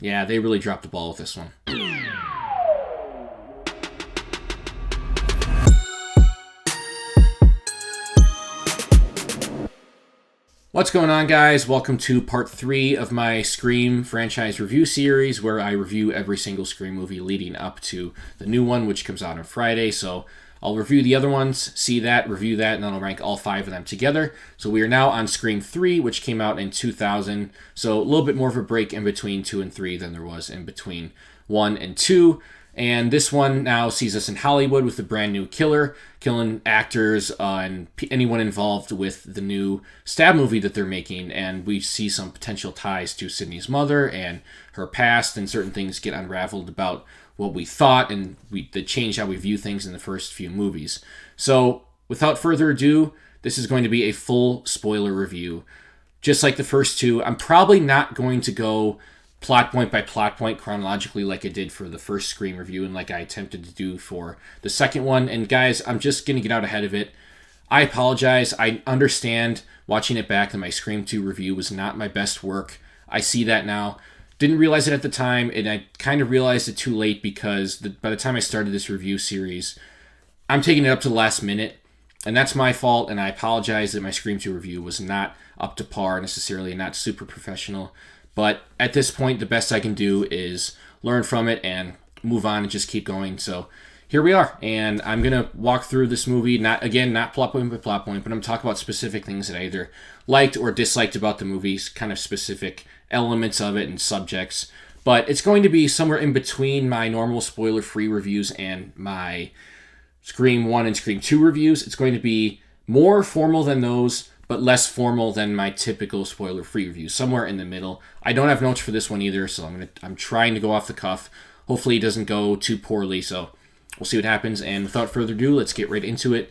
Yeah, they really dropped the ball with this one. What's going on, guys? Welcome to part 3 of my Scream franchise review series, where I review every single Scream movie leading up to the new one, which comes out on Friday. So I'll review the other ones, see that, review that, and then I'll rank all 5 of them together. So we are now on Scream 3, which came out in 2000. So a little bit more of a break in between 2 and 3 than there was in between 1 and 2. And this one now sees us in Hollywood with a brand new killer, killing actors and anyone involved with the new Stab movie that they're making. And we see some potential ties to Sydney's mother and her past, and certain things get unraveled about what we thought, and that change how we view things in the first few movies. So without further ado, this is going to be a full spoiler review. Just like the first two, I'm probably not going to go plot point by plot point chronologically like I did for the first Scream review and like I attempted to do for the second one. And guys, I'm just going to get out ahead of it. I apologize. I understand watching it back that my Scream 2 review was not my best work. I see that now. Didn't realize it at the time, and I kind of realized it too late because by the time I started this review series, I'm taking it up to the last minute, and that's my fault, and I apologize that my Scream 2 review was not up to par necessarily, not super professional. But at this point, the best I can do is learn from it and move on and just keep going. So here we are, and I'm going to walk through this movie, not plot point by plot point, but I'm going to talk about specific things that I either liked or disliked about the movie, kind of specific elements of it and subjects. But it's going to be somewhere in between my normal spoiler-free reviews and my Scream 1 and Scream 2 reviews. It's going to be more formal than those, but less formal than my typical spoiler-free reviews, somewhere in the middle. I don't have notes for this one either, so I'm trying to go off the cuff. Hopefully it doesn't go too poorly, so we'll see what happens. And without further ado, let's get right into it.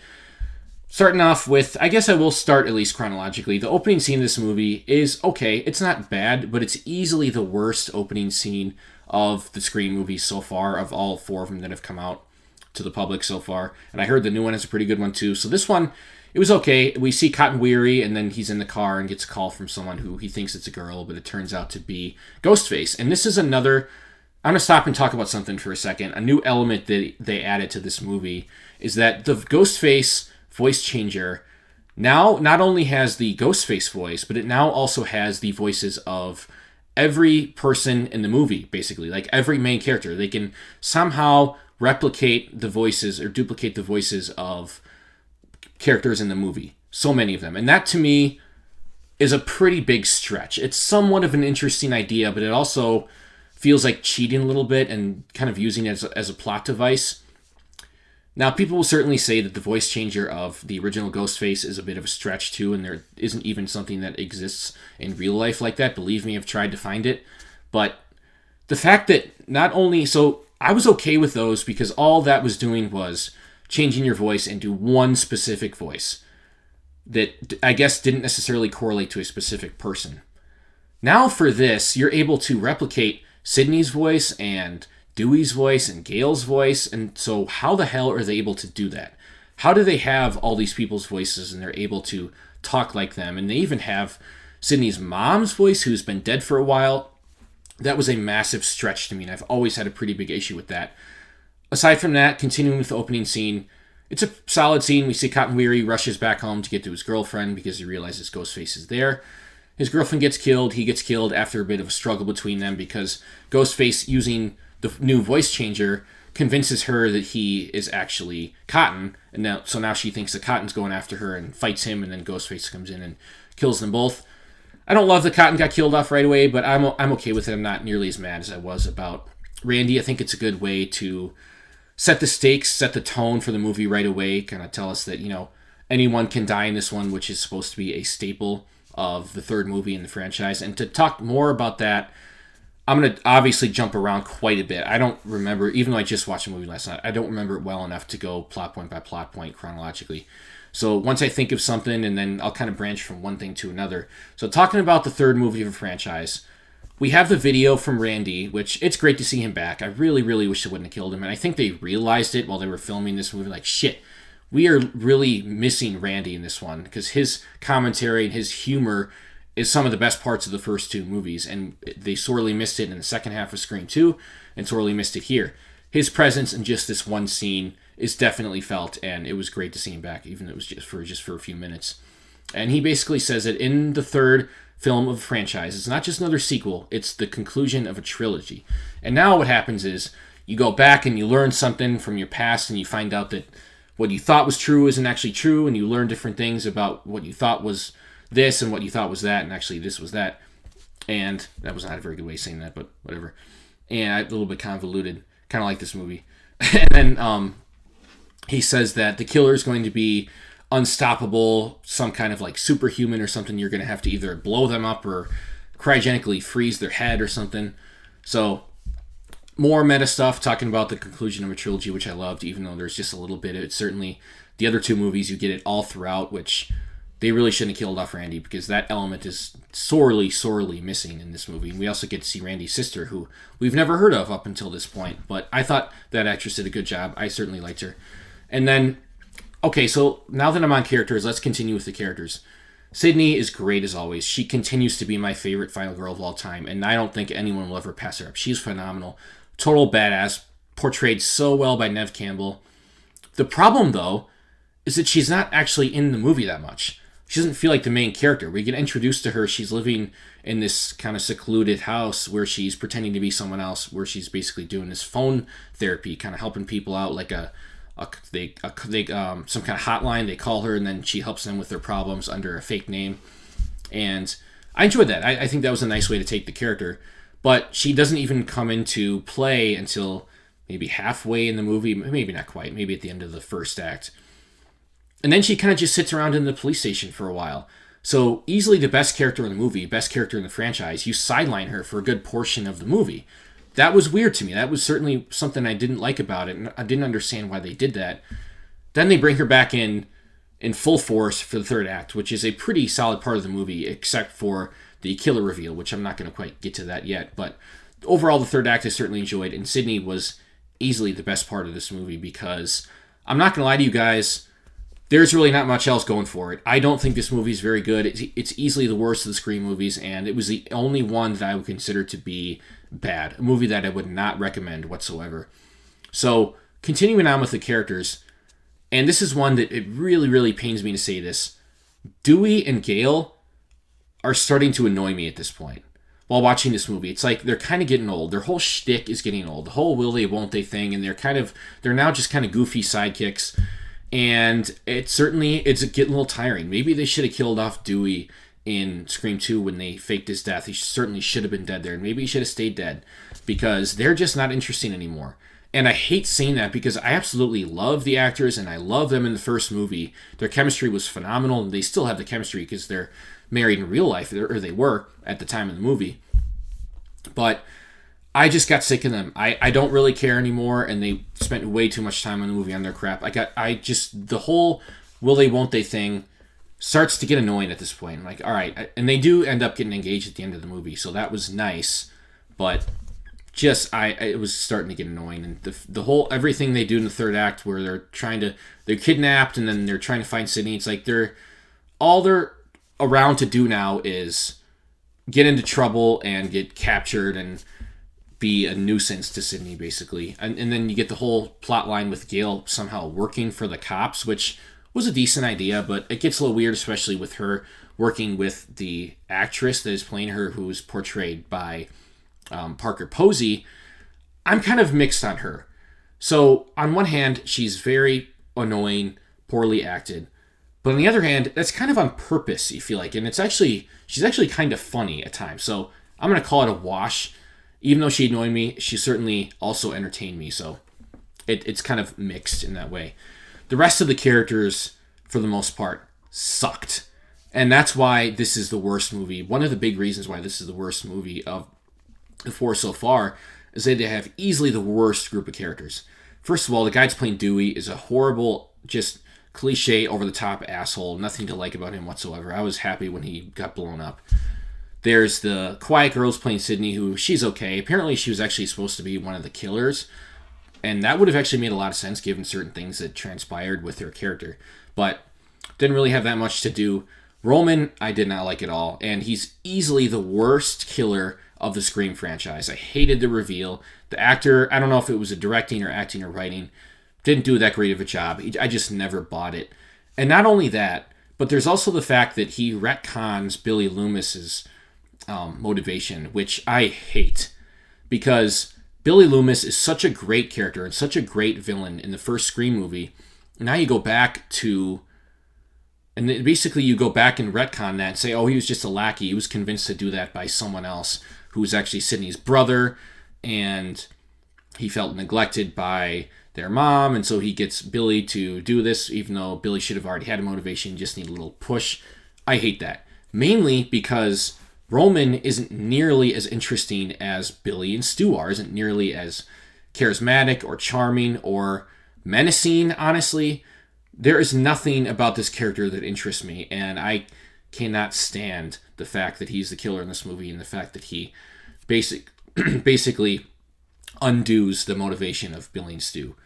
Starting off with, I guess I will start at least chronologically. The opening scene of this movie is okay. It's not bad, but it's easily the worst opening scene of the Scream movies so far, of all 4 of them that have come out to the public so far. And I heard the new one is a pretty good one too. So this one, it was okay. We see Cotton Weary, and then he's in the car and gets a call from someone who he thinks it's a girl, but it turns out to be Ghostface. And this is another... I'm going to stop and talk about something for a second. A new element that they added to this movie is that the Ghostface voice changer now not only has the Ghostface voice, but it now also has the voices of every person in the movie, basically. Like every main character. They can somehow replicate the voices or duplicate the voices of characters in the movie. So many of them. And that to me is a pretty big stretch. It's somewhat of an interesting idea, but it also feels like cheating a little bit and kind of using it as a plot device. Now, people will certainly say that the voice changer of the original Ghostface is a bit of a stretch too, and there isn't even something that exists in real life like that. Believe me, I've tried to find it. But the fact that not only... So I was okay with those because all that was doing was changing your voice into one specific voice that I guess didn't necessarily correlate to a specific person. Now for this, you're able to replicate Sydney's voice and Dewey's voice and Gail's voice, and so how the hell are they able to do that? How do they have all these people's voices and they're able to talk like them? And they even have Sydney's mom's voice, who's been dead for a while. That was a massive stretch to me, and I've always had a pretty big issue with that. Aside from that, continuing with the opening scene, it's a solid scene. We see Cotton Weary rushes back home to get to his girlfriend because he realizes Ghostface is there. His girlfriend gets killed. He gets killed after a bit of a struggle between them because Ghostface, using the new voice changer, convinces her that he is actually Cotton. And now she thinks that Cotton's going after her and fights him, and then Ghostface comes in and kills them both. I don't love that Cotton got killed off right away, but I'm okay with it. I'm not nearly as mad as I was about Randy. I think it's a good way to set the stakes, set the tone for the movie right away, kind of tell us that, anyone can die in this one, which is supposed to be a staple of the third movie in the franchise. And to talk more about that, I'm going to obviously jump around quite a bit. I don't remember, even though I just watched the movie last night, I don't remember it well enough to go plot point by plot point chronologically. So once I think of something, and then I'll kind of branch from one thing to another. So talking about the third movie of the franchise, we have the video from Randy, which it's great to see him back. I really, really wish they wouldn't have killed him. And I think they realized it while they were filming this movie. Like, shit, we are really missing Randy in this one, because his commentary and his humor is some of the best parts of the first two movies, and they sorely missed it in the second half of Scream 2 and sorely missed it here. His presence in just this one scene is definitely felt, and it was great to see him back, even if it was just for a few minutes. And he basically says that in the third film of the franchise, it's not just another sequel, it's the conclusion of a trilogy. And now what happens is you go back and you learn something from your past, and you find out that what you thought was true isn't actually true, and you learn different things about what you thought was this and what you thought was that, and actually this was that. And that was not a very good way of saying that, but whatever. And a little bit convoluted, kind of like this movie. And then he says that the killer is going to be unstoppable, some kind of like superhuman or something. You're going to have to either blow them up or cryogenically freeze their head or something. So more meta stuff, talking about the conclusion of a trilogy, which I loved, even though there's just a little bit of it. Certainly the other two movies, you get it all throughout, which they really shouldn't have killed off Randy, because that element is sorely, sorely missing in this movie. And we also get to see Randy's sister, who we've never heard of up until this point. But I thought that actress did a good job. I certainly liked her. And then, okay, so now that I'm on characters, let's continue with the characters. Sydney is great as always. She continues to be my favorite final girl of all time, and I don't think anyone will ever pass her up. She's phenomenal. Total badass. Portrayed so well by Neve Campbell. The problem, though, is that she's not actually in the movie that much. She doesn't feel like the main character. We get introduced to her. She's living in this kind of secluded house where she's pretending to be someone else, where she's basically doing this phone therapy, kind of helping people out, like some kind of hotline. They call her, and then she helps them with their problems under a fake name. And I enjoyed that. I think that was a nice way to take the character. But she doesn't even come into play until maybe halfway in the movie. Maybe not quite. Maybe at the end of the first act. And then she kind of just sits around in the police station for a while. So easily the best character in the movie, best character in the franchise, you sideline her for a good portion of the movie. That was weird to me. That was certainly something I didn't like about it, and I didn't understand why they did that. Then they bring her back in full force for the third act, which is a pretty solid part of the movie, except for the killer reveal, which I'm not going to quite get to that yet. But overall, the third act I certainly enjoyed, and Sydney was easily the best part of this movie, because I'm not going to lie to you guys, there's really not much else going for it. I don't think this movie is very good. It's easily the worst of the Scream movies, and it was the only one that I would consider to be bad. A movie that I would not recommend whatsoever. So, continuing on with the characters, and this is one that it really, really pains me to say this. Dewey and Gale are starting to annoy me at this point while watching this movie. It's like they're kind of getting old. Their whole shtick is getting old. The whole will they, won't they thing, and they're now just kind of goofy sidekicks. And it's getting a little tiring. Maybe they should have killed off Dewey in Scream 2 when they faked his death. He certainly should have been dead there. And maybe he should have stayed dead, because they're just not interesting anymore. And I hate saying that, because I absolutely love the actors and I love them in the first movie. Their chemistry was phenomenal, and they still have the chemistry because they're married in real life, or they were at the time of the movie. But I just got sick of them. I don't really care anymore, and they spent way too much time on the movie on their crap. The whole will they, won't they thing starts to get annoying at this point. I'm like, all right. And they do end up getting engaged at the end of the movie, so that was nice. But it was starting to get annoying. And the whole, everything they do in the third act, where they're kidnapped, and then they're trying to find Sydney. It's like they're around to do now is get into trouble and get captured and be a nuisance to Sydney, basically. And then you get the whole plot line with Gale somehow working for the cops, which was a decent idea, but it gets a little weird, especially with her working with the actress that is playing her, who is portrayed by Parker Posey. I'm kind of mixed on her. So on one hand, she's very annoying, poorly acted. But on the other hand, that's kind of on purpose, you feel like. And she's actually kind of funny at times. So I'm going to call it a wash. Even though she annoyed me, she certainly also entertained me. So it's kind of mixed in that way. The rest of the characters, for the most part, sucked. And that's why this is the worst movie. One of the big reasons why this is the worst movie of the four so far is that they have easily the worst group of characters. First of all, the guy that's playing Dewey is a horrible, just cliche, over-the-top asshole. Nothing to like about him whatsoever. I was happy when he got blown up. There's the quiet girl who's playing Sydney, who she's okay. Apparently she was actually supposed to be one of the killers, and that would have actually made a lot of sense given certain things that transpired with her character. But didn't really have that much to do Roman, I did not like at all, and he's easily the worst killer of the Scream franchise. I hated the reveal. The actor, I don't know if it was a directing or acting or writing, didn't do that great of a job. I just never bought it. And not only that, but there's also the fact that he retcons Billy Loomis's motivation, which I hate, because Billy Loomis is such a great character and such a great villain in the first Scream movie. Now you go back to, and basically you go back and retcon that and say, oh, he was just a lackey. He was convinced to do that by someone else who was actually Sidney's brother, and he felt neglected by their mom, and so he gets Billy to do this, even though Billy should have already had a motivation, just need a little push. I hate that. Mainly because Roman isn't nearly as interesting as Billy and Stu are, isn't nearly as charismatic or charming or menacing, honestly. There is nothing about this character that interests me, and I cannot stand the fact that he's the killer in this movie and the fact that he basically undoes the motivation of Billy and Stu.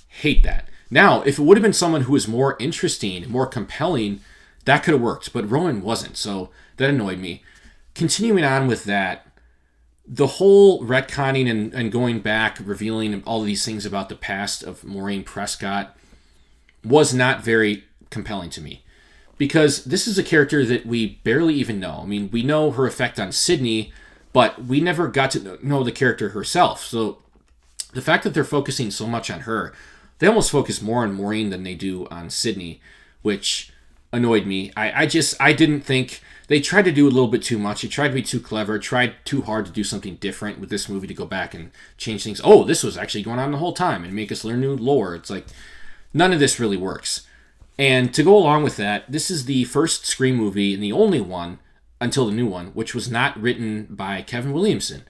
Hate that. Now, if it would have been someone who was more interesting, more compelling, that could have worked, but Rowan wasn't, so that annoyed me. Continuing on with that, the whole retconning and going back, revealing all of these things about the past of Maureen Prescott was not very compelling to me. Because this is a character that we barely even know. I mean, we know her effect on Sidney, but we never got to know the character herself. So the fact that they're focusing so much on her, they almost focus more on Maureen than they do on Sidney, which annoyed me. I didn't think, they tried to do a little bit too much. They tried to be too clever, tried too hard to do something different with this movie, to go back and change things. Oh, this was actually going on the whole time and make us learn new lore. It's like, none of this really works. And to go along with that, this is the first Scream movie and the only one until the new one, which was not written by Kevin Williamson,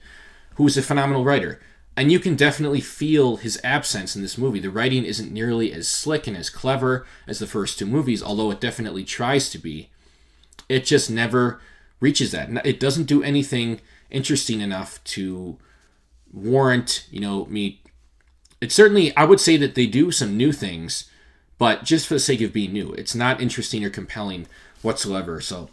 who is a phenomenal writer. And you can definitely feel his absence in this movie. The writing isn't nearly as slick and as clever as the first two movies, although it definitely tries to be. It just never reaches that. It doesn't do anything interesting enough to warrant, me. It's certainly, I would say that they do some new things, but just for the sake of being new. It's not interesting or compelling whatsoever, so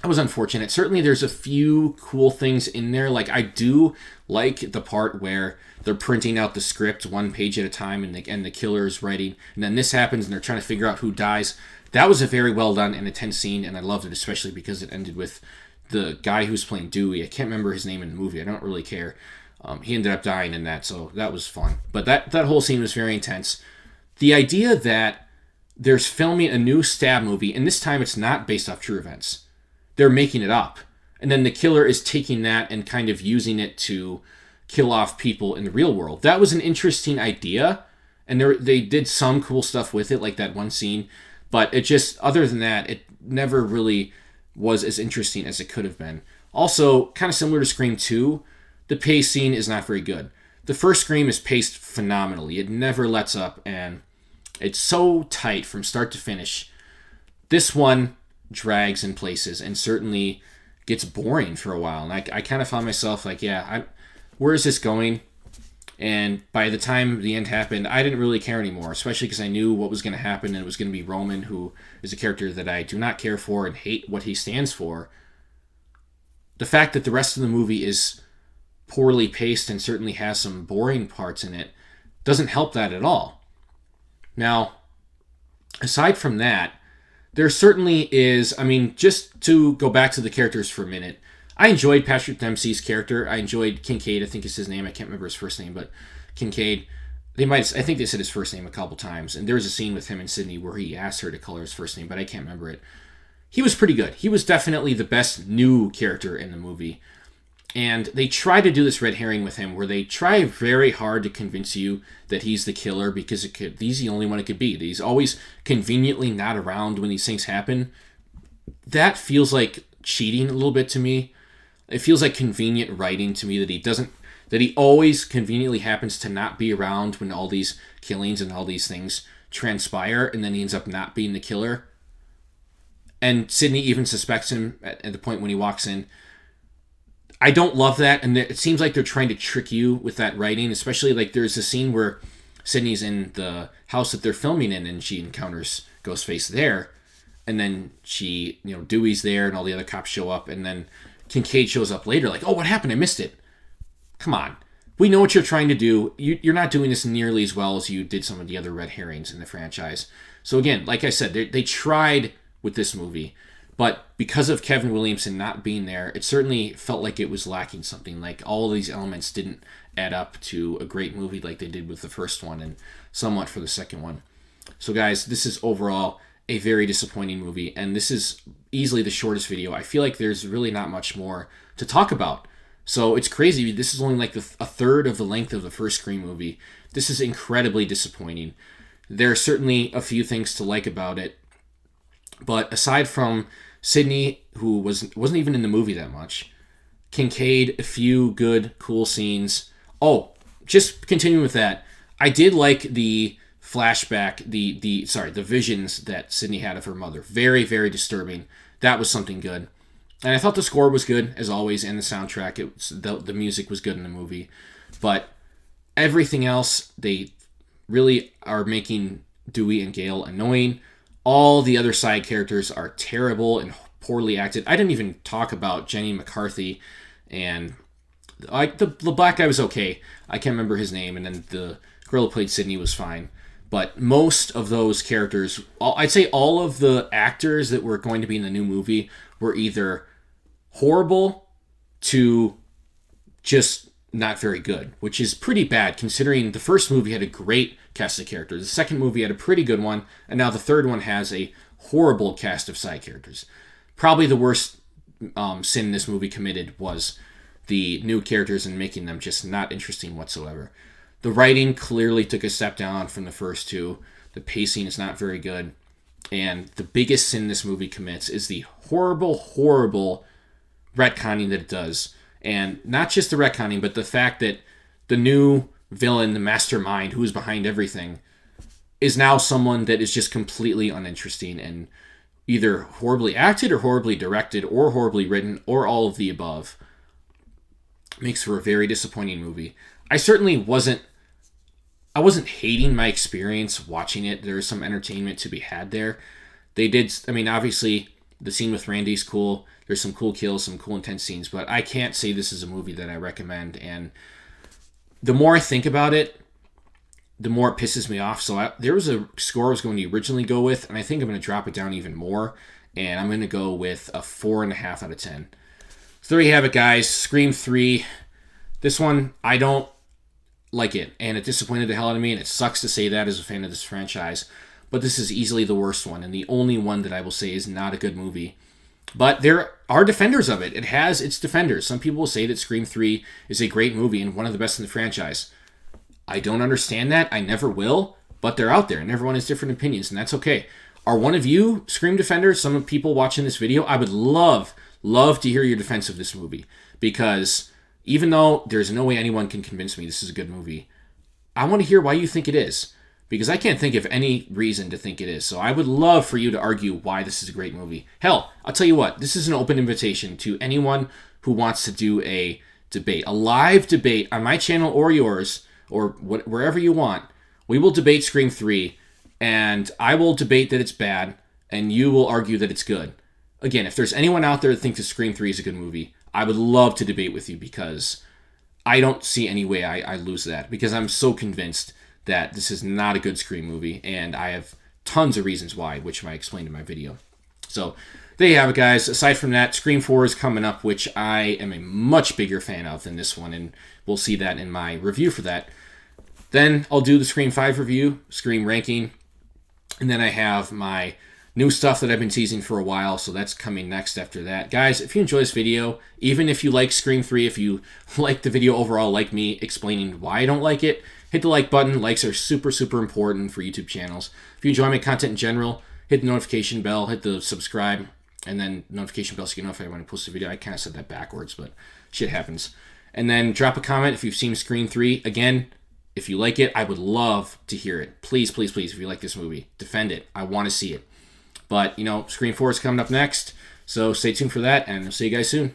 that was unfortunate. Certainly there's a few cool things in there. Like, I do like the part where they're printing out the script one page at a time and the killer is writing, and then this happens and they're trying to figure out who dies. That was a very well done and intense scene, and I loved it, especially because it ended with the guy who's playing Dewey. I can't remember his name in the movie. I don't really care. He ended up dying in that, so that was fun. But that whole scene was very intense. The idea that there's filming a new Stab movie, and this time it's not based off true events. They're making it up. And then the killer is taking that and kind of using it to kill off people in the real world. That was an interesting idea, and they did some cool stuff with it, like that one scene. But it just, other than that, it never really was as interesting as it could have been. Also, kind of similar to Scream 2, the pacing is not very good. The first Scream is paced phenomenally. It never lets up, and it's so tight from start to finish. This one drags in places and certainly gets boring for a while. And I kind of found myself like, where is this going? And by the time the end happened, I didn't really care anymore, especially because I knew what was going to happen, and it was going to be Roman, who is a character that I do not care for and hate what he stands for. The fact that the rest of the movie is poorly paced and certainly has some boring parts in it doesn't help that at all. Now, aside from that, there certainly is, just to go back to the characters for a minute, I enjoyed Patrick Dempsey's character. I enjoyed Kincaid, I think is his name. I can't remember his first name, but Kincaid. I think they said his first name a couple times, and there was a scene with him and Sidney where he asked her to color his first name, but I can't remember it. He was pretty good. He was definitely the best new character in the movie. And they try to do this red herring with him, where they try very hard to convince you that he's the killer because he's the only one it could be. He's always conveniently not around when these things happen. That feels like cheating a little bit to me. It feels like convenient writing to me that he always conveniently happens to not be around when all these killings and all these things transpire, and then he ends up not being the killer. And Sidney even suspects him at the point when he walks in. I don't love that, and it seems like they're trying to trick you with that writing, especially like there's a scene where Sidney's in the house that they're filming in, and she encounters Ghostface there, And then she, Dewey's there and all the other cops show up. And then Kincaid shows up later like, oh, what happened? I missed it. Come on. We know what you're trying to do. You're not doing this nearly as well as you did some of the other red herrings in the franchise. So again, like I said, they tried with this movie. But because of Kevin Williamson not being there, it certainly felt like it was lacking something. Like all of these elements didn't add up to a great movie like they did with the first one and somewhat for the second one. So guys, this is overall a very disappointing movie. And this is easily the shortest video. I feel like there's really not much more to talk about. So it's crazy. This is only like a third of the length of the first Scream movie. This is incredibly disappointing. There are certainly a few things to like about it. But aside from Sidney, who wasn't even in the movie that much, Kincaid, a few good, cool scenes. Oh, just continuing with that, I did like the flashback, the visions that Sidney had of her mother. Very, very disturbing. That was something good. And I thought the score was good, as always, and the soundtrack. The music was good in the movie. But everything else, they really are making Dewey and Gale annoying. All the other side characters are terrible and poorly acted. I didn't even talk about Jenny McCarthy, and the black guy was okay. I can't remember his name, and then the girl who played Sydney was fine. But most of those characters, I'd say all of the actors that were going to be in the new movie were either horrible to just not very good, which is pretty bad considering the first movie had a great cast of characters. The second movie had a pretty good one, and now the third one has a horrible cast of side characters. Probably the worst sin this movie committed was the new characters and making them just not interesting whatsoever. The writing clearly took a step down from the first two. The pacing is not very good. And the biggest sin this movie commits is the horrible, horrible retconning that it does. And not just the retconning, but the fact that the new villain, the mastermind who is behind everything, is now someone that is just completely uninteresting and either horribly acted or horribly directed or horribly written or all of the above. Makes for a very disappointing movie. I certainly wasn't hating my experience watching it. There is some entertainment to be had there. Obviously, the scene with Randy's cool. There's some cool kills, some cool intense scenes, but I can't say this is a movie that I recommend. And the more I think about it, the more it pisses me off. So there was a score I was going to originally go with, and I think I'm going to drop it down even more. And I'm going to go with a 4.5 out of 10. So there you have it, guys. Scream 3. This one, I don't like it, and it disappointed the hell out of me, and it sucks to say that as a fan of this franchise. But this is easily the worst one, and the only one that I will say is not a good movie. But there are defenders of it. It has its defenders. Some people will say that Scream 3 is a great movie and one of the best in the franchise. I don't understand that. I never will. But they're out there, and everyone has different opinions, and that's okay. Are one of you Scream defenders, some of people watching this video? I would love to hear your defense of this movie. Because even though there's no way anyone can convince me this is a good movie, I want to hear why you think it is. Because I can't think of any reason to think it is. So I would love for you to argue why this is a great movie. Hell, I'll tell you what. This is an open invitation to anyone who wants to do a debate. A live debate on my channel or yours, or wherever you want. We will debate Scream 3. And I will debate that it's bad. And you will argue that it's good. Again, if there's anyone out there that thinks that Scream 3 is a good movie, I would love to debate with you. Because I don't see any way I lose that. Because I'm so convinced that this is not a good Scream movie, and I have tons of reasons why, which I explained in my video. So, there you have it, guys. Aside from that, Scream 4 is coming up, which I am a much bigger fan of than this one, and we'll see that in my review for that. Then, I'll do the Scream 5 review, Scream ranking, and then I have my new stuff that I've been teasing for a while, so that's coming next after that. Guys, if you enjoy this video, even if you like Scream 3, if you like the video overall, like me explaining why I don't like it, hit the like button. Likes are super, super important for YouTube channels. If you enjoy my content in general, hit the notification bell, hit the subscribe, and then notification bell so you get notified when I post a video. I kind of said that backwards, but shit happens. And then drop a comment if you've seen Scream 3. Again, if you like it, I would love to hear it. Please, please, please, if you like this movie, defend it. I want to see it. But, Scream 4 is coming up next, so stay tuned for that, and I'll see you guys soon.